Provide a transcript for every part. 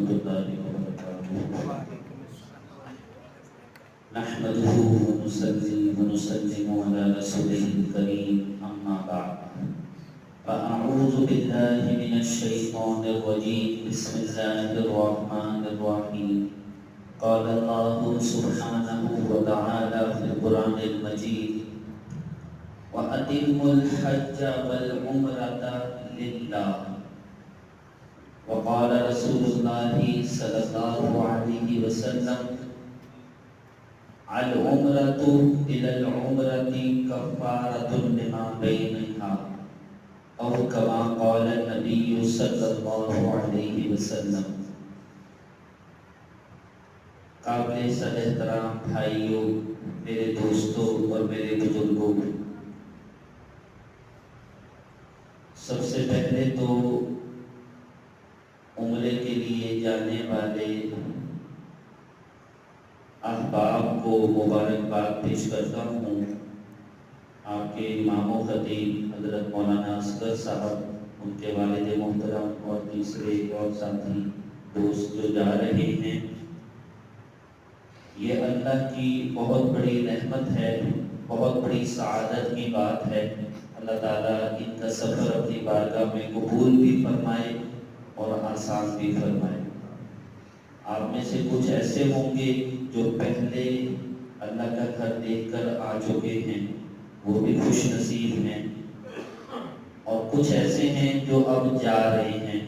الله وبركاته. نحمده ونصلي ونسلم على رسوله الكريم أما بعد فأعوذ بالله من الشيطان الرجيم بسم الله الرحمن الرحيم قال الله سبحانه وتعالى في القرآن المجيد وأتموا الحج والعمرة لله وقال رسول الله صلى الله عليه وسلم العمرة إلى العمرة كفارة لما بينها أو كما قال النبي صلى الله عليه وسلم. قابل صد احترام بھائیوں، میرے دوستوں اور میرے بزرگوں، سب سے پہلے تو عمرے کے لیے جانے والے احباب کو مبارکباد پیش کرتا ہوں. آپ کے امام و خطیب حضرت مولانا اصغر صاحب، ان کے والد محترم اور تیسرے اور ساتھی دوست جو جا رہے ہیں، یہ اللہ کی بہت بڑی رحمت ہے، بہت بڑی سعادت کی بات ہے. اللہ تعالیٰ ان کا سفر اپنی بارگاہ میں قبول بھی فرمائے اور آسان بھی فرمائے. آپ میں سے کچھ ایسے ہوں گے جو پہلے اللہ کا گھر دیکھ کر آ چکے ہیں، وہ بھی خوش نصیب ہیں، اور کچھ ایسے ہیں جو اب جا رہے ہیں،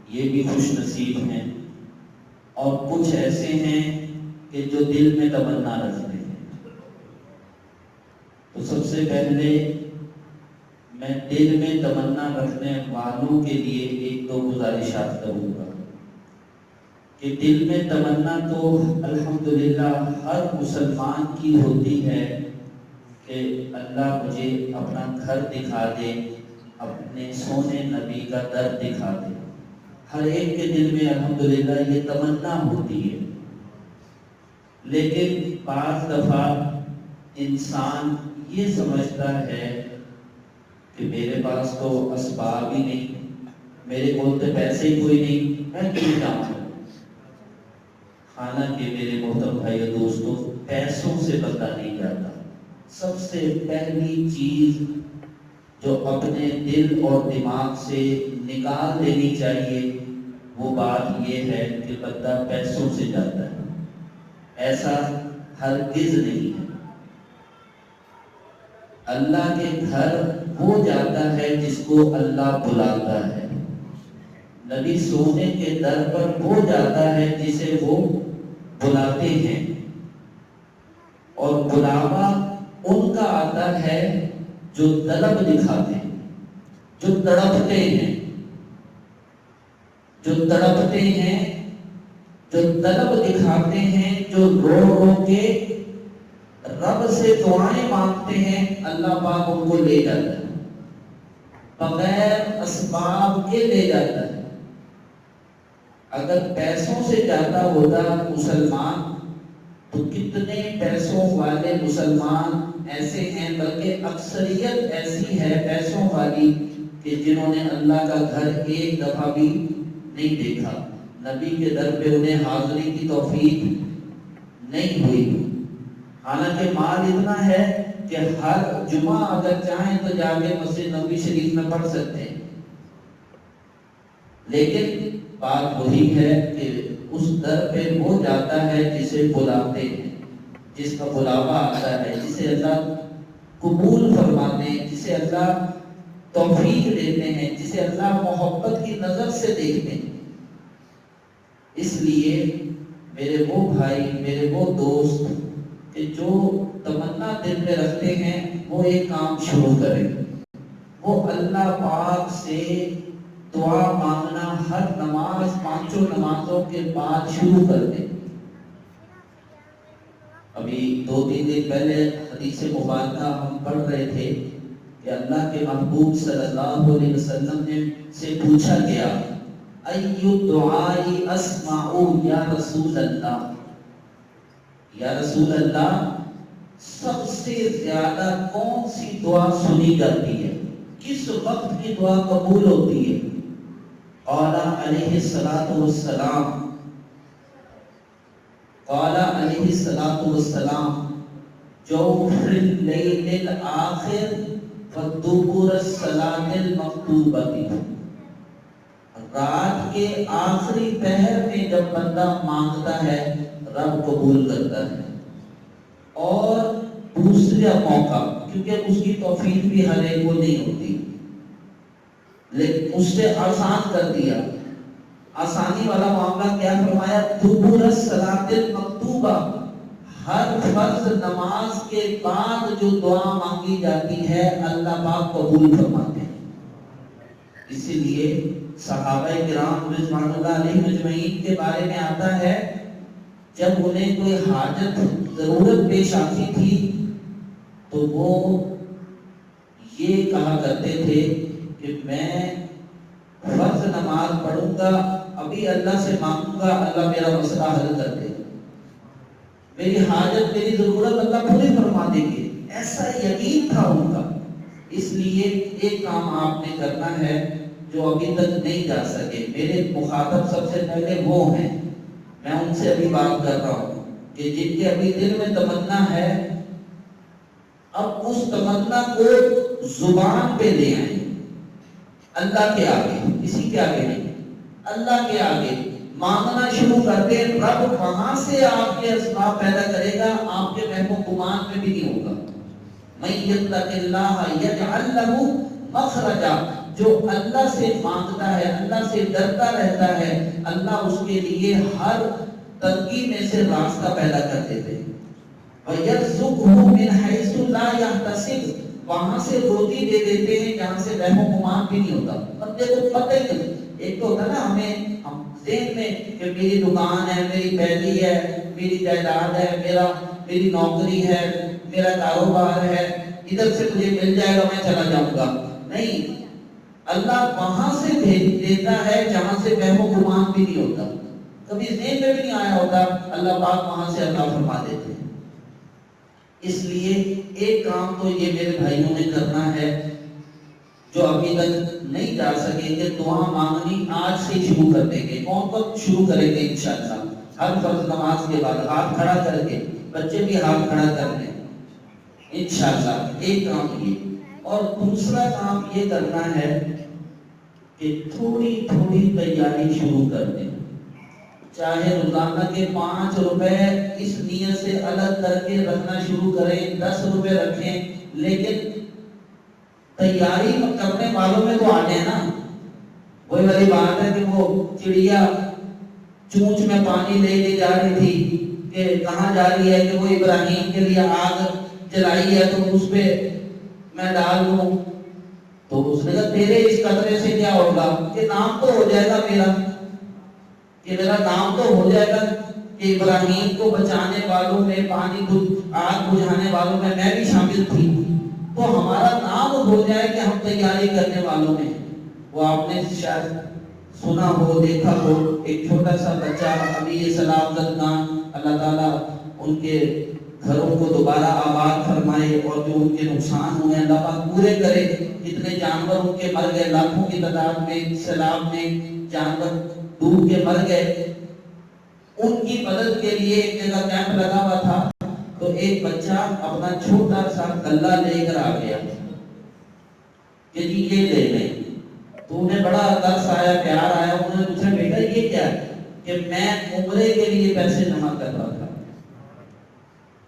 یہ بھی خوش نصیب ہیں، اور کچھ ایسے ہیں کہ جو دل میں تمنا رکھتے ہیں. تو سب سے پہلے میں دل میں تمنا رکھنے والوں کے لیے ایک دو گزارشات کروں گا کہ دل میں تمنا تو الحمدللہ ہر مسلمان کی ہوتی ہے کہ اللہ مجھے اپنا گھر دکھا دے، اپنے سونے نبی کا در دکھا دے. ہر ایک کے دل میں الحمدللہ یہ تمنا ہوتی ہے. لیکن بعض دفعہ انسان یہ سمجھتا ہے کہ میرے پاس تو اسباب ہی نہیں، میرے کول تو پیسے ہی کوئی نہیں، میں کیوں جاؤں. حالانکہ میرے محترم بھائی اور دوستوں، پیسوں سے بندہ نہیں جاتا. سب سے پہلی چیز جو اپنے دل اور دماغ سے نکال دینی چاہیے وہ بات یہ ہے کہ بندہ پیسوں سے جاتا ہے. ایسا ہرگز نہیں ہے. اللہ کے گھر وہ جاتا ہے جس کو اللہ بلاتا ہے. نبی سونے کے در پر وہ جاتا ہے جسے وہ بلاتے ہیں، اور بلاوا ان کا آتا ہے جو طلب دکھاتے ہیں، جو تڑپتے ہیں، جو تڑپتے ہیں، جو طلب دکھاتے ہیں، جو رو رو کے رب سے دعائیں مانگتے ہیں. اللہ پاک ان کو لے جاتا ہے، بغیر اسباب کے لے جاتا ہے. اگر پیسوں سے جاتا ہوتا مسلمان تو کتنے پیسوں والے مسلمان ایسے ہیں، بلکہ اکثریت ایسی ہے پیسوں والی کہ جنہوں نے اللہ کا گھر ایک دفعہ بھی نہیں دیکھا. نبی کے در پہ انہیں حاضری کی توفیق نہیں ہوئی. حالانکہ مال اتنا ہے کہ ہر جمعہ اگر چاہیں تو جا کے مسجد نبوی شریف میں پڑھ سکتے ہیں. لیکن بات وہی ہے کہ اس در پہ وہ جاتا ہے جسے بلاتے ہیں، جس کا بلاوا آتا ہے، جسے اللہ قبول فرماتے ہیں، جسے اللہ توفیق دیتے ہیں، جسے اللہ محبت کی نظر سے دیکھتے ہیں. اس لیے میرے وہ بھائی، میرے وہ دوست کہ جو تمنا دل میں رکھتے ہیں، وہ ایک کام شروع کریں. وہ اللہ پاک سے دعا مانگنا ہر نماز، پانچوں نمازوں کے بعد شروع کر دیں. ابھی 2-3 دن پہلے حدیث مبارکہ ہم پڑھ رہے تھے کہ اللہ کے محبوب صلی اللہ علیہ وسلم نے سے پوچھا گیا ایو دعائی اسمعو یا رسول اللہ، یا رسول اللہ سب سے زیادہ کون سی دعا سنی جاتی ہے، کس وقت کی دعا قبول ہوتی ہے؟ قال علیہ الصلوۃ والسلام قال علیہ الصلوۃ والسلام جوف اللیل الآخر ودبر الصلاۃ المکتوبۃ، رات کے آخری پہر میں جب بندہ مانگتا ہے رب قبول کرتا ہے، اور دوسرا موقع کیونکہ اس کی توفیق بھی ہر ایک کو نہیں ہوتی، لیکن اس سے آسان کر دیا۔ آسانی والا معاملہ کیا فرمایا؟ دبر الصلاۃ المکتوبہ، ہر فرض نماز کے بعد جو دعا مانگی جاتی ہے اللہ پاک قبول فرماتے ہیں۔ اسی لیے صحابہ کرام رضوان اللہ علیہ مجمعین کے بارے میں آتا ہے جب انہیں کوئی حاجت ضرورت پیش آتی تھی تو وہ یہ کہا کرتے تھے کہ میں فرض نماز پڑھوں گا، ابھی اللہ سے مانگوں گا، اللہ میرا مسئلہ حل کر دے، میری حاجت میری ضرورت اللہ پوری فرما دیں گے، ایسا یقین تھا ان کا۔ اس لیے ایک کام آپ نے کرنا ہے جو ابھی تک نہیں جا سکے، میرے مخاطب سب سے پہلے وہ ہیں، میں ان سے ابھی بات کر رہا ہوں کہ جن کے ابھی دل میں تمنا ہے، اب اس تمنا کو زبان پہ لے آئیں، اللہ کے آگے، کسی کے آگے نہیں، اللہ کے آگے مانگنا شروع کر دیں، رب وہاں سے آپ کے اسباب پیدا کرے گا، آپ کے وہم و گمان میں بھی نہیں ہوگا۔ من یتق اللہ یجعل لہ مخرجا، جو اللہ سے مانگتا ہے، اللہ سے ڈرتا رہتا ہے، اللہ اس کے لیے ہر تنگی میں سے راستہ پیدا کر دیتے ہیں۔ وَيَرْزُقْهُ مِنْ حَيْثُ لَا يَحْتَسِبُ، وہاں سے روٹی دے دیتے ہیں جہاں سے وہم و گمان بھی نہیں ہوتا۔ بندے کو پتہ ہی نہیں، ایک تو ہوتا نا ہمیں ذہن میں کہ میری دکان ہے، میری پہلی ہے، میری جائیداد ہے، میری نوکری ہے، میرا کاروبار ہے، ادھر سے مجھے مل جائے گا میں چلا جاؤں گا، نہیں، اللہ وہاں سے بھیج دیتا ہے جہاں سے وہم و گمان بھی نہیں ہوتا، کبھی ذہن میں بھی نہیں آیا ہوتا، اللہ پاک وہاں سے عطا فرما دیتے ہیں۔ اس لیے ایک کام تو یہ میرے بھائیوں نے کرنا ہے جو ابھی تک نہیں جا سکیں گے، دعا مانگنی آج سے شروع کر دیں گے۔ کون کون شروع کریں گے انشاءاللہ؟ ہر فرض نماز کے بعد ہاتھ کھڑا کر کے، بچے بھی ہاتھ کھڑا کر لیں انشاءاللہ۔ ایک کام یہ، اور دوسرا کام یہ کرنا ہے کہ تھوڑی تھوڑی تیاری شروع کر دیں، چاہے روزانہ کے 5 روپے اس نیت سے الگ کر کے رکھنا شروع کریں، 10 روپے رکھیں، لیکن تیاری کرنے والوں میں تو آنے نا، وہی والی بات ہے کہ وہ چڑیا چونچ میں پانی لے کے جا رہی تھی کہ کہاں جا رہی ہے، کہ وہ ابراہیم کے لیے آگ جلائی ہے تو اس پہ میں ڈال دوں، تو اس نے کہا تیرے اس قطرے سے کیا ہوگا، کہ نام تو ہو جائے گا میرا، کہ میرا نام تو ہو جائے گا کہ ابراہیم کو بچانے والوں میں، پانی آگ بجھانے والوں میں بھی شامل تھی، تو ہمارا نام ہو جائے کہ ہم تیاری کرنے والوں میں۔ وہ آپ نے شاید سنا ہو، دیکھا ہو، ایک چھوٹا سا بچہ ابھی یہ سلام زدگان، اللہ تعالیٰ ان کے گھروں کو دوبارہ آباد فرمائے اور جو ان کے نقصان ہوئے اللہ پاک پورے کرے۔ کتنے جانور ان کے مر گئے، لاکھوں کی تعداد میں سیلاب میں جانور ڈوب کے مر گئے، ان کی مدد کے لیے ایک جگہ کیمپ لگا ہوا تھا، تو ایک بچہ اپنا چھوٹا سا کلہ لے کر آ گیا کہ جی یہ لے لیں، تو انہیں بڑا ترس آیا، پیار آیا، انہوں نے پوچھا بیٹا یہ کیا ہے، کہ میں عمرے کے لیے پیسے جمع کر رہا تھا۔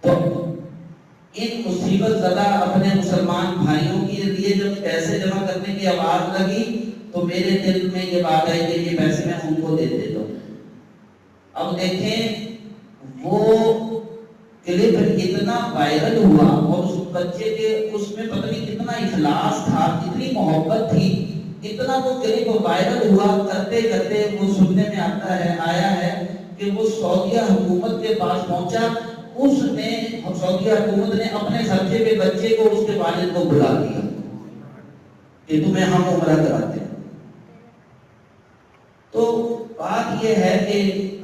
تو ان مصیبت زدہ اپنے مسلمان بھائیوں کے لیے جب پیسے جمع کرنے کی آواز لگی تو میرے دل میں یہ بات آئی کہ یہ پیسے میں ان کو دے دیتا ہوں۔ اب دیکھیں وہ کلپ اتنا وائرل ہوا اور اس بچے کے اس میں پتہ نہیں کتنا اخلاص تھا، اتنی محبت تھی، اتنا وہ کلپ وائرل ہوا، کرتے کرتے وہ سننے میں آیا ہے کہ وہ سعودیہ حکومت کے پاس پہنچا، اس نے سعودیہ حکومت نے اپنے خرچے پہ بچے کو اس کے والد کو بلا دیا کہ تمہیں ہم عمرہ کراتے ہیں۔ تو بات یہ ہے کہ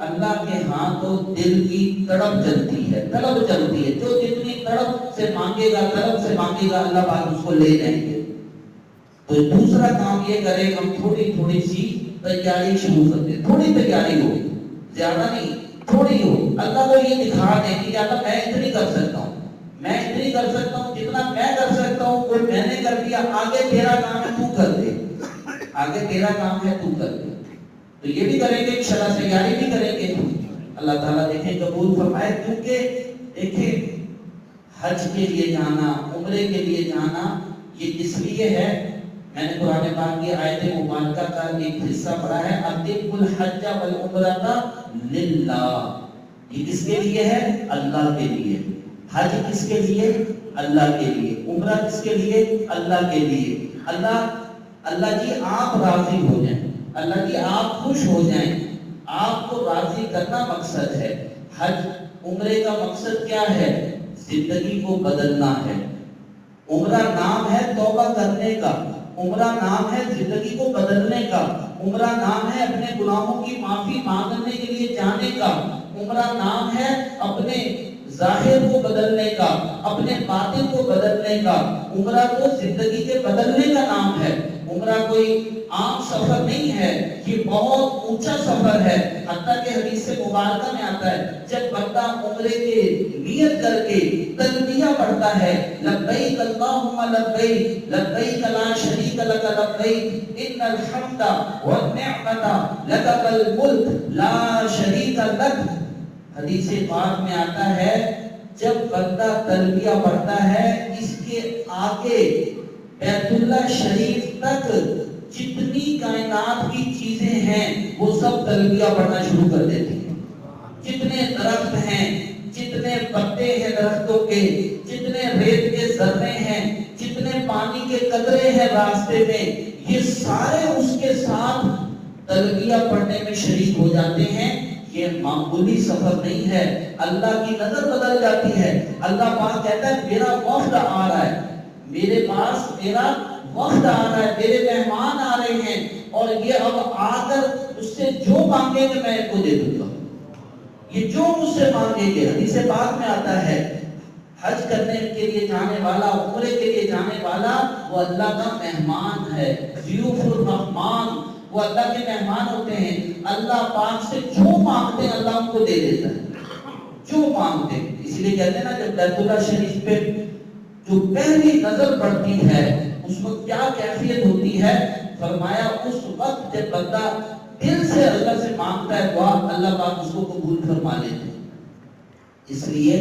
اللہ کے ہاں تو دل کی تڑپ چلتی ہے، طلب چلتی ہے، جو جتنی تڑپ سے مانگے گا، طلب سے مانگے گا، اللہ پاک اس کو لے جائیں گے۔ تو دوسرا کام یہ کریں، ہم تھوڑی تھوڑی سی تیاری شروع کرتے ہیں، تھوڑی تیاری ہوگی، زیادہ نہیں، تھوڑی تھوڑی ہو، اللہ کو یہ دکھا دے کہ اللہ میں اتنی کر سکتا ہوں، میں اتنی کر سکتا ہوں، جتنا میں کر سکتا ہوں وہ میں نے کر دیا، آگے تیرا کام ہے تو کر دے، آگے تیرا کام ہے تو کر دے۔ تو یہ بھی کریں گے، شرع سیاری بھی کریں گے، اللہ تعالیٰ دیکھیں قبول فرمائے۔ کیونکہ دیکھیں حج کے لیے جانا، عمرے کے لیے جانا، یہ اس لیے ہے، میں نے قرآن پاک کی آیت مبارکہ کا ایک حصہ پڑھا ہے، اتم الحج والعمرۃ للہ، یہ کس کے لیے ہے؟ اللہ کے لیے۔ حج کس کے لیے؟ اللہ کے لیے۔ عمرہ کس کے لیے؟ اللہ کے لیے۔ اللہ جی آپ راضی ہو جائیں، اللہ جی آپ خوش ہو جائیں، آپ کو راضی کرنا مقصد ہے۔ حج عمرے کا مقصد کیا ہے؟ زندگی کو بدلنا ہے۔ عمرہ نام ہے توبہ کرنے کا، عمرہ نام ہے زندگی کو بدلنے کا، عمرہ نام ہے اپنے گناہوں کی معافی مانگنے کے لیے جانے کا، عمرہ نام ہے اپنے ظاہر کو بدلنے کا، اپنے باطن کو بدلنے کا۔ عمرہ تو زندگی کے بدلنے کا نام ہے۔ عمرہ کوئی عام سفر نہیں ہے، یہ بہت اونچا سفر ہے۔ حتیٰ کہ حدیث مبارکہ میں آتا ہے جب بندہ عمرے کے نیت کر کے تلبیہ پڑھتا ہے، لبیک اللہم لبیک لبیک لا شریک لک لبیک ان الحمد والنعمت لک والملک لا شریک لک، حدیث پاک میں آتا ہے جب بندہ تلبیہ پڑھتا ہے، اس کے آگے بیت اللہ شریف تک جتنی کائنات کی چیزیں ہیں وہ سب تلبیہ پڑھنا شروع کر دیتی ہیں۔ جتنے درخت ہیں، جتنے پتے ہیں درختوں کے، جتنے ریت کے ذرے ہیں، جتنے پانی کے قطرے ہیں راستے میں، یہ سارے اس کے ساتھ تلبیہ پڑھنے میں شریک ہو جاتے ہیں۔ یہ معمولی سفر نہیں ہے، اللہ کی نظر بدل جاتی ہے۔ اللہ پاک کہتا ہے میرا وفد آ رہا ہے، میرے پاس میرا وفد آ رہا ہے، میرے مہمان آ رہے ہیں، اور یہ اب آ کر اس سے جو مانگیں گے میں ان کو دے دوں گا۔ یہ جو مجھ سے مانگیں گے، حدیث پاک میں آتا ہے حج کرنے کے لیے جانے والا، عمرے کے لیے جانے والا وہ اللہ کا مہمان ہے، ضیوف الرحمان، وہ اللہ کے مہمان ہوتے ہیں۔ اللہ پاک سے جو مانگتے ہیں اللہ ان کو دے دیتا ہے، جو مانگتے ہیں۔ اس لیے کہتے ہیں نا جب بیت اللہ شریف پہ جو پہلی نظر پڑتی ہے اس وقت کیا کیفیت ہوتی ہے، فرمایا اس وقت جب بندہ دل سے اللہ سے مانگتا ہے دعا، اللہ پاک اس کو قبول فرما لیتے ہیں۔ اس لیے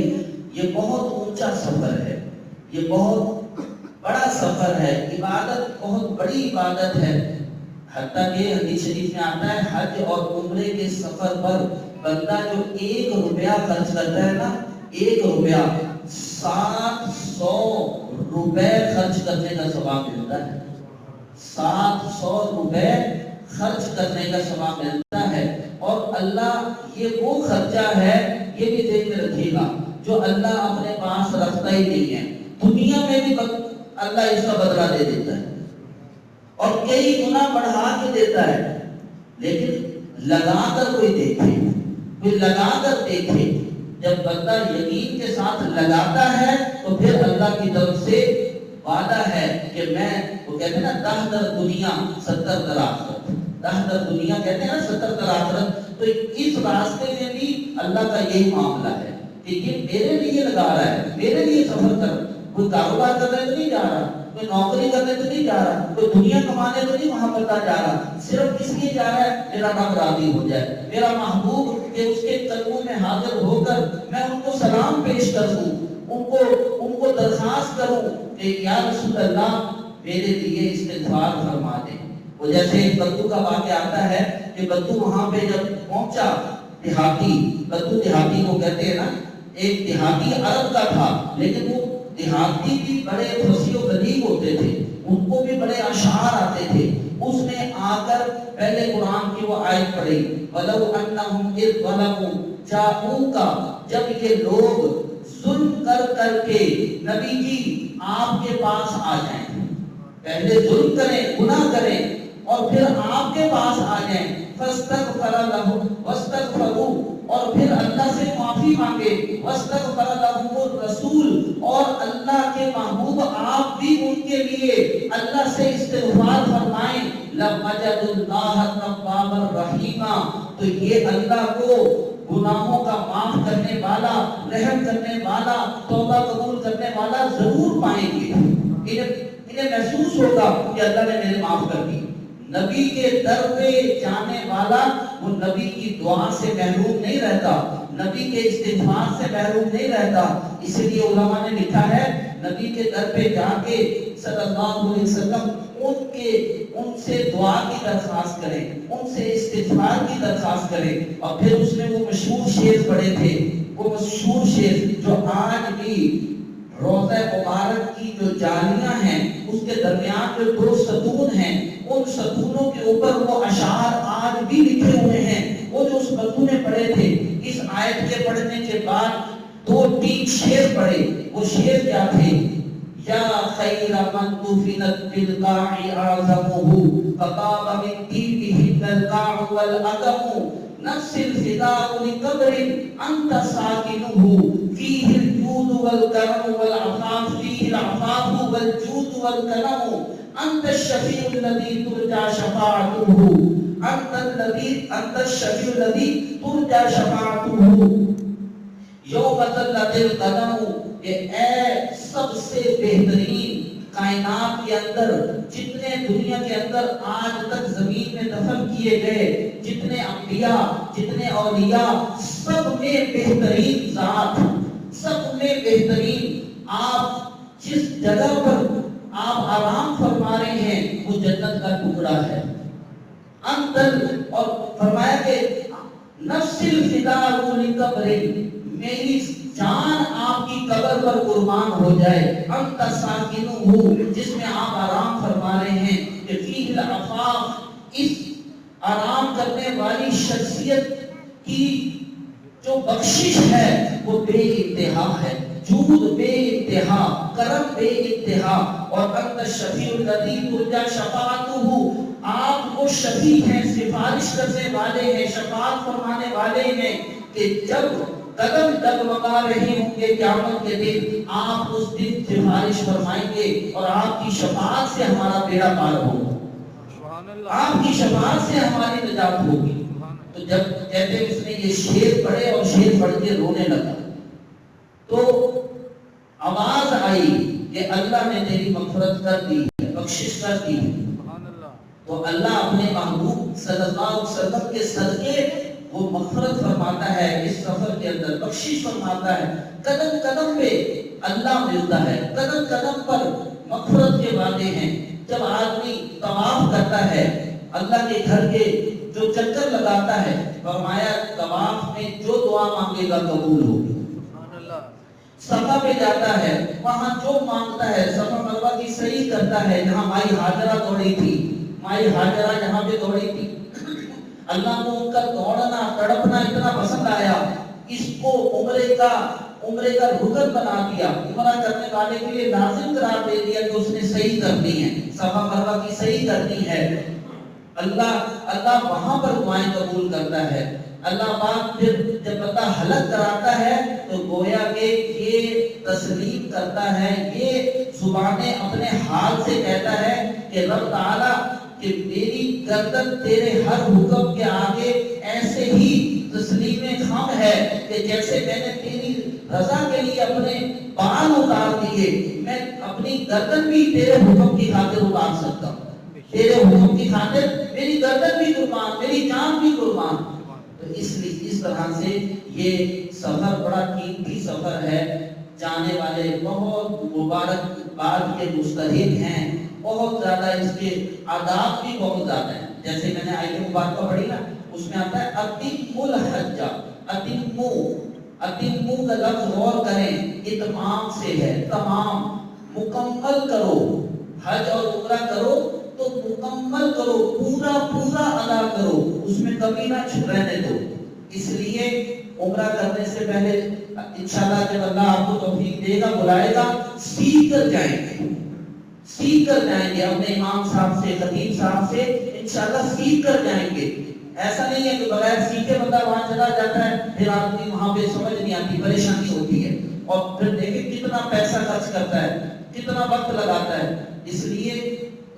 یہ بہت اونچا سفر ہے، یہ بہت بڑا سفر ہے، عبادت بہت بڑی عبادت ہے۔ حتیٰ کہ حدیث شریف میں آتا ہے حج اور عمرے کے سفر پر بندہ جو 1 روپیہ خرچ کرتا ہے نا، 1 روپیہ 700 روپے خرچ کرنے کا ثواب ملتا ہے، 700 روپے خرچ کرنے کا ثواب ملتا ہے۔ اور اللہ یہ وہ خرچہ ہے، یہ بھی ذہن میں رکھیے گا، جو اللہ اپنے پاس رکھتا ہی نہیں ہے، دنیا میں بھی اللہ اس کا بدلہ دے دیتا ہے اور کئی گنا بڑھا کے دیتا ہے۔ لیکن لگا کر کوئی دیکھے، کوئی لگا کر دیکھے، جب بندہ یقین کے ساتھ لگاتا ہے تو پھر اللہ کی طرف سے وعدہ ہے کہ میں، وہ کہتے ہیں نا 10 در دنیا 70 در آخرت، 10 در دنیا کہتے ہیں نا 70 در آخرت، تو اس راستے میں بھی اللہ کا یہی معاملہ ہے کہ یہ میرے لیے لگا رہا ہے، میرے لیے سفر کر، کوئی کاروبار کرنے تو نہیں جا رہا، کوئی نوکری کرنے تو نہیں جا رہا، کوئی دنیا کمانے تو نہیں وہاں بتا جا رہا، صرف اس لیے جا رہا ہے میرا رب راضی ہو جائے، میرا محبوب کہ اس کے قدموں میں حاضر ہو کر میں ان کو سلام پیش کروں، ان کو درخواست کروں کہ یا رسول اللہ میرے لیے استغفار فرما دیں۔ وہ جیسے ایک بدو کا واقعہ آتا ہے کہ بدو وہاں پہ جب پہنچا، دیہاتی، بدو دیہاتی کو کہتے ہیں نا، ایک دیہاتی عرب کا تھا، لیکن وہ دیہاتی بھی بڑے فصیح و بلیغ ہوتے تھے، ان کو بھی بڑے اشعار آتے تھے۔ اس نے آ کر پہلے قرآن کی وہ آیت پڑھی، وَلَوْ أَنَّهُمْ إِذْ ظَلَمُوا جَاءُوكَ، جب یہ لوگ ظلم کر کے نبی جی آپ کے پاس آ جائیں، پہلے ظلم کریں، گناہ کریں اور پھر آپ کے پاس آ جائیں، فَاسْتَغْفَرَ لَهُمْ وَاسْتَغْفَرُوا، اور پھر اللہ سے معافی مانگے، وَاسْتَغْفَرَ لَهُمُ الرَّسُولُ، اور اللہ کے محبوب آپ بھی ان کے لیے اللہ سے استغفار فرمائیں، لَوَجَدُوا اللَّهَ تَوَّابًا رَحِيمًا، تو یہ اللہ کو گناہوں کا معاف کرنے والا، رحم کرنے والا، توبہ قبول کرنے والا ضرور پائیں گے۔ انہیں محسوس ہوگا کہ اللہ نے میرے معاف کر دی۔ نبی کے در پہ جانے والا وہ نبی کی دعا سے محروم نہیں رہتا، نبی کے استغفار سے محروم نہیں رہتا۔ اس لیے علماء نے لکھا ہے نبی کے در پہ جا کے صلی اللہ علیہ وسلم ان سے دعا کی درخواست کریں، ان سے استغفار کی درخواست کریں۔ اور پھر اس نے وہ مشہور شعر پڑھے تھے، وہ مشہور شعر جو آج بھی روضہ مبارک کی جو جالیاں ہیں اس کے درمیان جو دو ستون ہیں، ان ستونوں کے اوپر وہ اشعار آج بھی لکھے ہوئے ہیں۔ وہ جو اس بندو نے پڑھے تھے، اس آیت کے پڑھنے کے بعد 2-3 شعر پڑھے۔ وہ شعر کیا تھے؟ یا خیر من دفنت بالقاع اعظمه فطاب من طیبه القاع والعدم نفس الفداء لقبر انت ساکنه فيه الجود والكرم والعفاف فيه العفاف والجود والكرم انت الشفيع الذي ترجى شفاعته انت الشفيع الذي ترجى شفاعته یوم ذلت القدم۔ اے سب سے بہترین کائنات کے اندر، جتنے دنیا کے اندر آج تک زمین میں دفن کیے گئے جتنے انبیاء، جتنے اولیاء، سب میں بہترین ذات، سب میں بہترین آپ جس جگہ پر آپ آرام فرما رہے ہیں وہ جنت کا ٹکڑا ہے اندر۔ اور فرمایا کہ نفس الفداء لقبر، میری جان آپ کی قبر پر قربان ہو جائے۔ انت ساکنہ، جس میں آپ آرام فرما رہے ہیں، کہ فیہ العفاف، اس آرام کرنے والی شخصیت کی جو بخشش ہے وہ بے انتہا ہے، جود بے انتہا، کرم بے انتہا۔ اور انت الشفیع الذی ترجی شفاعتہ، آپ وہ شفیع ہیں، سفارش کرنے والے ہیں، شفاعت فرمانے والے ہیں کہ جب قدم ڈگمگا رہے ہوں گے قیامت کے دن، آپ اس دن سفارش فرمائیں گے اور آپ کی شفاعت سے ہمارا بیڑا پار ہوگا، آپ کی شفاعت سے ہماری نجات ہوگی۔ تو جب کہتے اس نے یہ شعر پڑھے اور شعر پڑھ کے رونے لگا تو آواز آئی کہ اللہ نے تیری مغفرت کر دی ہے، بخشش کر دی ہے۔ تو اللہ اپنے محبوب صلی اللہ علیہ وسلم کے صدقے وہ مغفرت فرماتا ہے، اس سفر کے اندر بخشش فرماتا ہے۔ قدم قدم پہ اللہ ملتا ہے، قدم قدم پر مغفرت کے وعدے ہیں۔ جب آدمی طواف کرتا ہے، اللہ کے گھر کے جو چکر لگاتا ہے، فرمایا طواف میں جو دعا مانگے گا قبول ہوگی۔ صفا پہ جاتا ہے، وہاں جو مانگتا ہے، صفا مروہ کی صحیح کرتا ہے۔ جہاں مائی ہاجرہ دوڑی تھی، مائی ہاجرہ جہاں پہ دوڑی تھی، اللہ کو ان کا دوڑنا تڑپنا اتنا پسند آیا، اس کو عمرے کا رکن بنا دیا، عمرہ کرنے والے کے لیے لازم قرار دے دیا کہ اس نے صحیح کرنی ہے، صفا مروہ کی صحیح کرنی ہے۔ اللہ وہاں پر دعائیں قبول کرتا ہے۔ اللہ پاک پھر جب بندہ حلق کراتا ہے تو گویا کہ یہ تسلیم کرتا ہے، یہ زبانیں اپنے حال سے کہتا ہے کہ رب تعالیٰ کہ میری گردن تیرے ہر حکم کے آگے ایسے ہی تسلیم خم ہے کہ جیسے میں نے تیری رضا کے لیے اپنے بال اتار دیے، میں اپنی گردن بھی تیرے حکم کی خاطر اتار سکتا ہوں۔ تیرے حکم کی خاطر میری گردن بھی قربان، میری جان بھی قربان۔ تو اس لیے اس طرح سے یہ سفر بڑا قیمتی سفر ہے۔ جانے والے بہت مبارک بات کے مستحق ہیں، بہت زیادہ اس کے آداب بھی بہت زیادہ ہیں۔ جیسے میں نے آیت مبارکہ پڑھی نا، اس میں آتا ہے اتم الحج، اتمو کا لفظ غور کریں، اتمام سے ہے، تمام، مکمل کرو، حج اور عمرہ کرو تو مکمل کرو، پورا پورا ادا کرو، اس میں کمی نہ رہنے دو۔ اس لیے عمرہ کرنے سے پہلے انشاءاللہ جب اللہ آپ کو توفیق دے گا، بلائے گا، سیکھ کر جائیں گے، سیکھ کر جائیں گے اپنے امام صاحب سے، خطیب صاحب سے، انشاءاللہ سیکھ کر جائیں گے۔ ایسا نہیں ہے کہ بغیر سیکھے بندہ وہاں چلا جاتا ہے، پھر آدمی وہاں پہ سمجھ نہیں آتی، پریشانی ہوتی ہے، اور پھر دیکھیں کتنا پیسہ خرچ کرتا ہے، کتنا وقت لگاتا ہے۔ اس لیے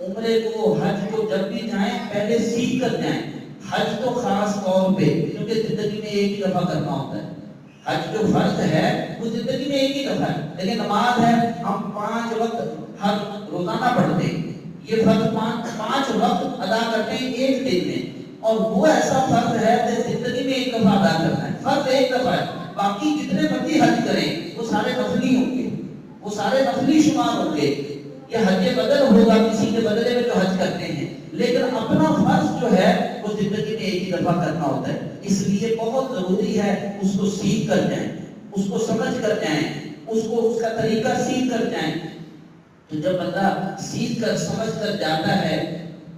عمرے کو، حج کو جب بھی جائیں پہلے سیکھ کر جائیں۔ حج تو خاص طور پہ، کیونکہ زندگی میں ایک ہی دفعہ کرنا ہوتا ہے. حج جو فرض ہے وہ زندگی میں ایک ہی دفعہ ہے. لیکن نماز ہے ہم 5 وقت ہر روزانہ پڑھتے ہیں. یہ فرض 5 وقت ادا کرتے ہیں ایک دن میں. اور وہ ایسا فرض ہے کہ زندگی میں ایک دفعہ ادا کرنا ہے. فرض ایک دفعہ ہے. باقی جتنے مرضی حج کریں وہ سارے نفلی ہوں گے, وہ سارے نفلی شمار ہوں گے. یہ حج بدل ہوگا کسی کے بدلے میں جو حج کرتے ہیں. لیکن اپنا فرض جو ہے وہ زندگی میں ایک ہی دفعہ کرنا ہوتا ہے. اس لیے بہت ضروری ہے اس کو سیکھ کر جائیں, اس کو سمجھ کر جائیں, اس کا طریقہ سیکھ کر جائیں. تو جب بندہ سیکھ کر سمجھ کر جاتا ہے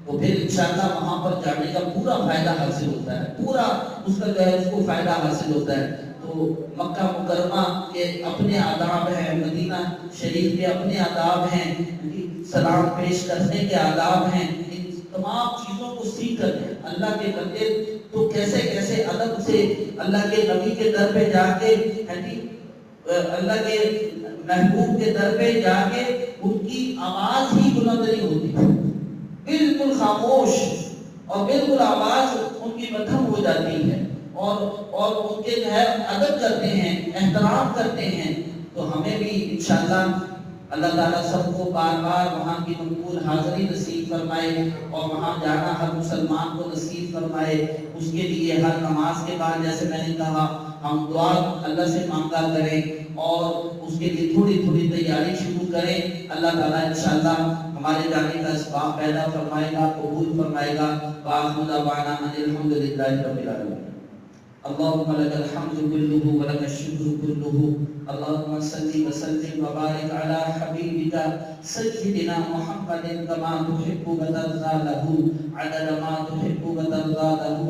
تو پھر انشاءاللہ وہاں پر جانے کا پورا فائدہ حاصل ہوتا ہے, پورا اس کا جو ہے اس کو فائدہ حاصل ہوتا ہے. تو مکہ مکرمہ کے اپنے آداب ہیں, مدینہ شریف کے اپنے آداب ہیں, سلام پیش کرنے کے آداب ہیں. ان تمام چیزوں کو سیکھ کر اللہ کے بندے تو کیسے کیسے ادب سے اللہ کے نبی کے در پہ جا کے, اللہ کے محبوب کے در پہ جا کے ان کی آواز ہی بلند نہیں ہوتی, بالکل خاموش اور بالکل آواز ان کی مدھم ہو جاتی ہے, اور ان کے جو ہے ادب کرتے ہیں, احترام کرتے ہیں. تو ہمیں بھی انشاءاللہ اللہ تعالیٰ سب کو بار بار وہاں کی مقبول حاضری نصیب فرمائے اور وہاں جانا ہر مسلمان کو نصیب فرمائے. اس کے لیے ہر نماز کے بعد جیسے میں نے کہا ہم دعا اللہ سے مانگا کریں اور اس کے لیے تھوڑی تھوڑی تیاری شروع کریں. اللہ تعالیٰ انشاءاللہ ہمارے جانے کا اسباب پیدا فرمائے گا, قبول فرمائے گا. وآخر دعوانا ان الحمدللہ رب العالمین. اللهم لك الحمد كله ولك الشكر كله. اللهم صل وسلم وبارك على حبيبك سيدنا محمد كما تحب وترضى له عدد ما تحب وترضى له.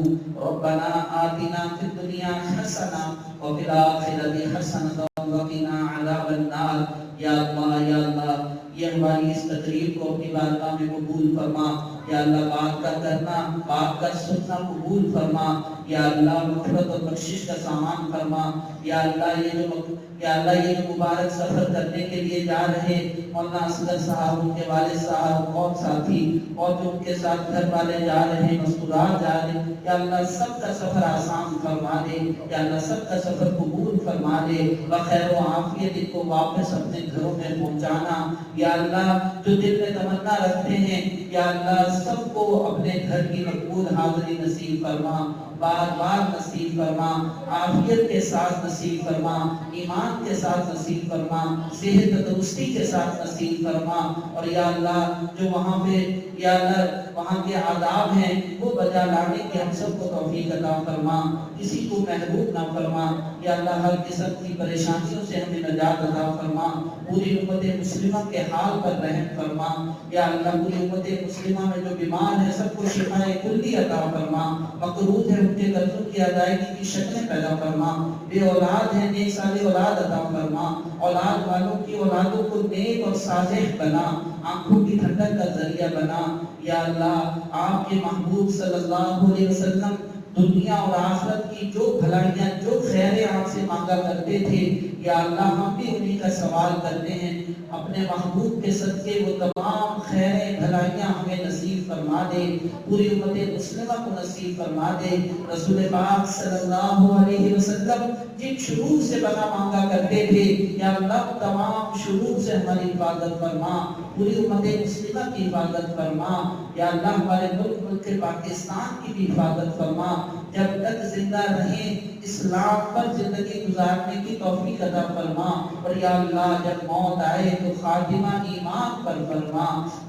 ربنا آتنا في الدنيا حسنة وفي الآخرة حسنة وقنا عذاب النار. یا اللہ یہ ہماری اس تقریر کو اپنی بارگاہ میں قبول فرما. یا اللہ بات کا کرنا, بات کا سننا قبول فرما. یا اللہ مغفرت اور بخشش کا سامان فرما. یا اللہ یہ جو مبارک سفر کرنے کے لیے جا رہے مولانا اصغر صاحب, ان کے والد صاحب اور ساتھی, اور جو ان کے ساتھ گھر والے جا رہے, مسکرات جا رہے, یا اللہ سب کا سفر آسان فرما دے. یا اللہ سب کا سفر قبول فرما دے. بخیر و عافیت ان کو واپس اپنے گھروں میں پہنچانا. یا اللہ جو دل میں تمنا رکھتے ہیں یا اللہ سب کو اپنے گھر کی مقبول حاضری نصیب فرما, بار بار نصیب فرما, عافیت کے ساتھ نصیب فرما, ایمان کے ساتھ نصیب فرما, صحت تندرستی کے ساتھ نصیب فرما. اور یا اللہ جو وہاں پہ یا اللہ وہاں کے آداب ہیں وہ بجا لانے کی ہم سب کو توفیق عطا فرما, کسی کو محروم نہ فرما. یا اللہ ہر قسم کی پریشانیوں سے ہمیں نجات عطا فرما. پوری امت مسلمہ کے حال پر رحم فرما. یا اللہ پوری امت مسلمہ میں جو بیمار ہے سب کو شفاء کلی عطا فرما. مقروض ہے ان کے قرضوں کی ادائیگی کی شکلیں پیدا فرما. بے اولاد ہے نیک صالح اولاد عطا فرما. اولاد والوں کی اولادوں کو نیک اور صالح بنا, آنکھوں کی ٹھنڈک کا ذریعہ بنا. یا اللہ آپ کے محبوب صلی اللہ علیہ وسلم دنیا اور آخرت کی جو بھلائیاں جو خیریں آپ سے مانگا کرتے تھے, یا اللہ ہم بھی انہی کا سوال کرتے ہیں. اپنے محبوب کے صدقے وہ تمام خیریں بھلائیاں ہمیں نصیب فرما دے, پوری امت مسلمہ کو نصیب فرما دے. رسول پاک صلی اللہ علیہ وسلم جن شرور سے بنا مانگا کرتے تھے یا اللہ تمام شرور سے ہماری حفاظت فرما, پوری امت مسلمہ کی حفاظت فرما. یا اللہ ہمارے ملک پاکستان کی بھی حفاظت فرما. جب تک زندہ رہیں اسلام پر زندگی گزارنے کی توفیق عطا فرما. اور یا اللہ جب موت آئے تو خاتمہ ایمان پر فرما.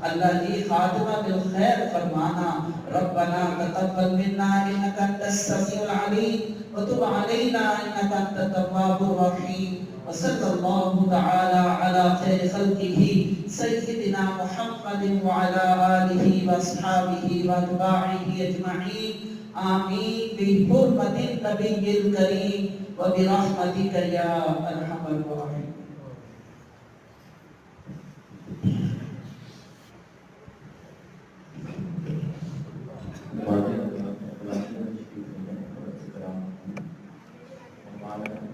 اللہ جی خاتمہ بالخیر فرمانا. ربنا تقبل منا انك انت السميع العليم وتب علينا انك انت التواب الرحيم. وصلى الله تعالى على خير خلقه سيدنا محمد وعلى آله واصحابه واتباعه اجمعين. آمین بحرمت النبی الکریم وبرحمتک یا ارحم الراحمین. ہمارے